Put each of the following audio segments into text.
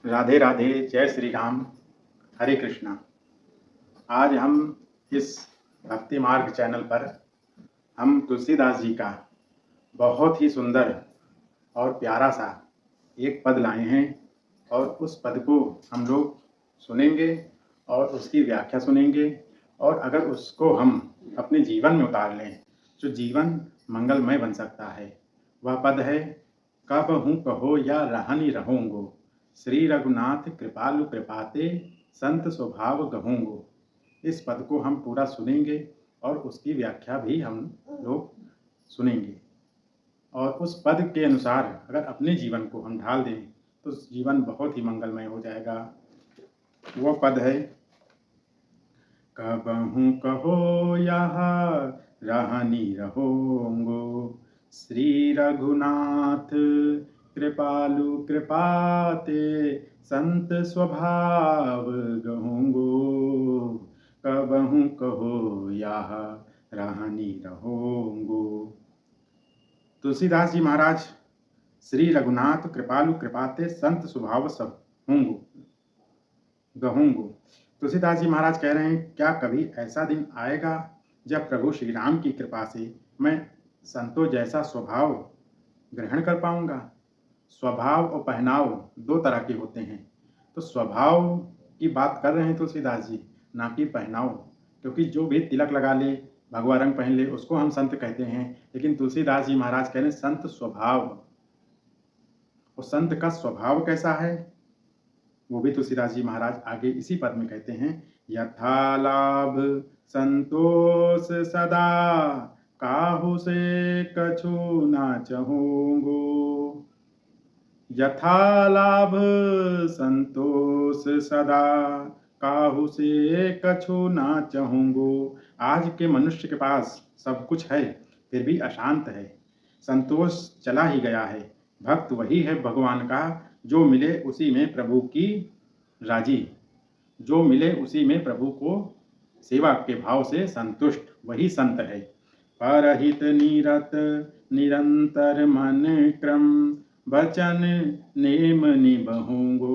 राधे राधे, जय श्री राम, हरे कृष्णा। आज हम इस भक्ति मार्ग चैनल पर हम तुलसीदास जी का बहुत ही सुंदर और प्यारा सा एक पद लाए हैं और उस पद को हम लोग सुनेंगे और उसकी व्याख्या सुनेंगे और अगर उसको हम अपने जीवन में उतार लें तो जीवन मंगलमय बन सकता है। वह पद है, कब हूँ कहो या रहनी रहूँगो, श्री रघुनाथ कृपालु कृपाते संत स्वभाव गहूँगो। इस पद को हम पूरा सुनेंगे और उसकी व्याख्या भी हम लोग सुनेंगे और उस पद के अनुसार अगर अपने जीवन को हम ढाल दें तो जीवन बहुत ही मंगलमय हो जाएगा। वो पद है, कबहू कहो यहाँ रहनी रहूँगो, श्री रघुनाथ कृपालु कृपाते संत स्वभाव गहूँगो। कबहू कहो यहाँ रहनी रहूँगो। तुलसीदास जी महाराज श्री रघुनाथ कृपालु कृपाते संत स्वभाव सब होंगो गहूँगो। तुलसीदास जी महाराज कह रहे हैं, क्या कभी ऐसा दिन आएगा जब प्रभु श्री राम की कृपा से मैं संतों जैसा स्वभाव ग्रहण कर पाऊंगा। स्वभाव और पहनाव दो तरह के होते हैं, तो स्वभाव की बात कर रहे हैं तुलसीदास जी, ना कि पहनाव। क्योंकि जो भी तिलक लगा ले, भगवा रंग पहन ले, उसको हम संत कहते हैं, लेकिन तुलसीदास जी महाराज कह रहे हैं संत स्वभाव। और संत का स्वभाव कैसा है वो भी तुलसीदास जी महाराज आगे इसी पद में कहते हैं, यथा लाभ संतोष सदा काहू से कछु ना चहूँगो। यथा लाभ संतोष सदा काहू से कछु ना चहूँगो। आज के मनुष्य के पास सब कुछ है फिर भी अशांत है, संतोष चला ही गया है। भक्त वही है भगवान का जो मिले उसी में प्रभु की राजी, जो मिले उसी में प्रभु को सेवा के भाव से संतुष्ट, वही संत है। परहित निरत निरंतर मन क्रम वचन नेम निबहूँगो।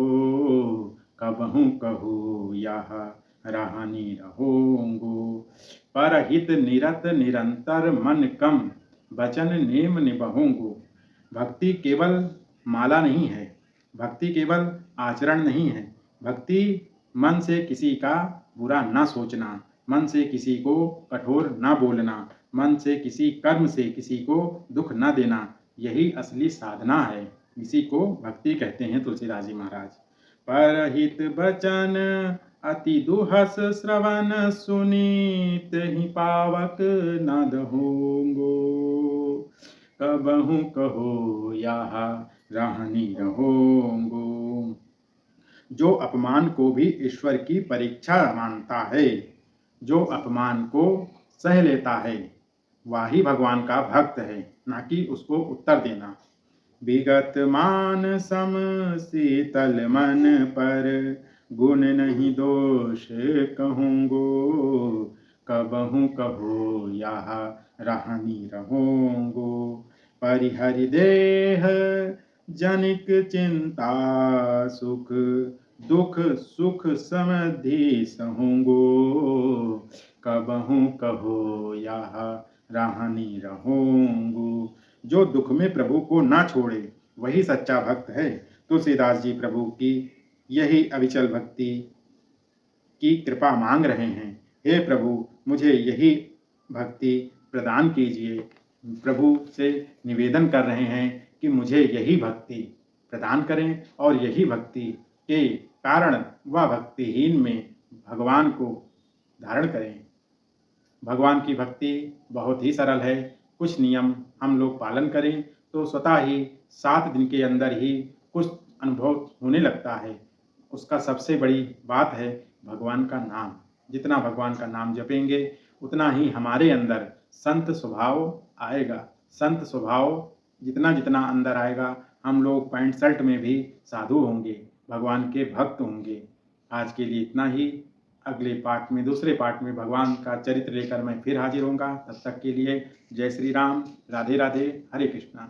कबहू कहो यह रहनी रहूँगो। परहित निरत निरंतर मन कम वचन नेम निबहूँगो। भक्ति केवल माला नहीं है, भक्ति केवल आचरण नहीं है। भक्ति मन से किसी का बुरा ना सोचना, मन से किसी को कठोर ना बोलना, मन से किसी कर्म से किसी को दुख ना देना, यही असली साधना है। इसी को भक्ति कहते हैं तुलसीदास जी महाराज। परहित बचन अति दुहस श्रवण सुनीत ही पावक न दहूँगो। कबहू कहो यहाँ रहनी रहूँगो। जो अपमान को भी ईश्वर की परीक्षा मानता है, जो अपमान को सह लेता है, वही भगवान का भक्त है, ना कि उसको उत्तर देना। विगत मान सम शीतल मन पर गुण नहीं दोष कहूँगो। कबहू कहो यहाँ रहनी रहूँगो। परिहरि देह जनिक चिंता सुख दुख सुख समधि सहूँगो। कबहू कहो यहाँ रहनी रहूँगो। जो दुख में प्रभु को ना छोड़े वही सच्चा भक्त है। तुलसीदास जी प्रभु की यही अविचल भक्ति की कृपा मांग रहे हैं। हे प्रभु, मुझे यही भक्ति प्रदान कीजिए। प्रभु से निवेदन कर रहे हैं कि मुझे यही भक्ति प्रदान करें और यही भक्ति के कारण वह भक्तिहीन में भगवान को धारण करें। भगवान की भक्ति बहुत ही सरल है। कुछ नियम हम लोग पालन करें तो स्वतः ही 7 दिन के अंदर ही कुछ अनुभव होने लगता है। उसका सबसे बड़ी बात है भगवान का नाम। जितना भगवान का नाम जपेंगे उतना ही हमारे अंदर संत स्वभाव आएगा। संत स्वभाव जितना जितना अंदर आएगा, हम लोग पैंट शर्ट में भी साधु होंगे, भगवान के भक्त होंगे। आज के लिए इतना ही। अगले पार्ट में, दूसरे पार्ट में भगवान का चरित्र लेकर मैं फिर हाजिर होऊंगा। तब तक के लिए जय श्री राम, राधे राधे, हरे कृष्णा।